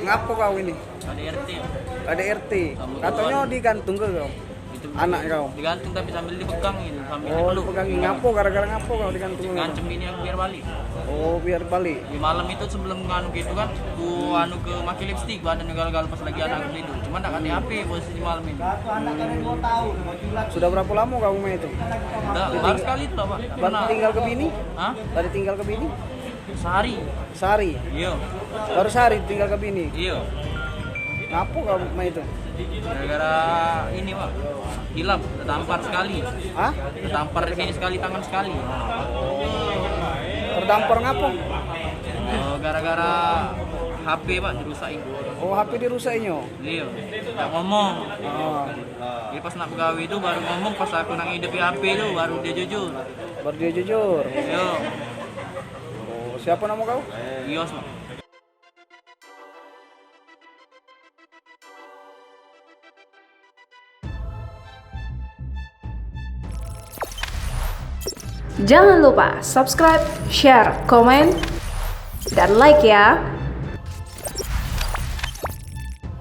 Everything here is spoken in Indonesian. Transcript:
Ngapo kau ini? Ada RT. Ada RT. Katanya digantung ke kau? Itu Anak kau? digantung tapi sambil dipegangin, sambil Oh, dipeluk. pegangin ngapo? Gara-gara ngapo kau digantung? Ngancem ini aku biar balik. Oh, biar balik. Di malam itu sebelum nganu gitu kan, ku anu ke maki lipstick, badan gagal-gagal pas lagi anak aku tidur. Cuma enggak ada HP posisi di malam ini. Sudah berapa lama kau main itu? Udah, baru sekali itu Pak. Baru tinggal ke bini? Hah? Tadi tinggal ke bini? Sehari. Sehari? Iya. Baru sehari tinggal ke bini? Iya. Ngapo kau main itu? Gara-gara ini Pak. Hilap, terdampar sekali. Hah? Terdampar di sini sekali, tangan sekali. Terdampar ngapo? Oh, gara-gara HP Pak dirusakin. Oh, HP dirusaknya? Iya. Nggak ngomong. Oh, Jadi pas nak pegawai itu baru ngomong, pas aku nang hidup di HP itu baru dia jujur. baru dia jujur. Yo, Oh, siapa nama kau? Yos. Pak. Jangan lupa subscribe, share, komen, dan like ya.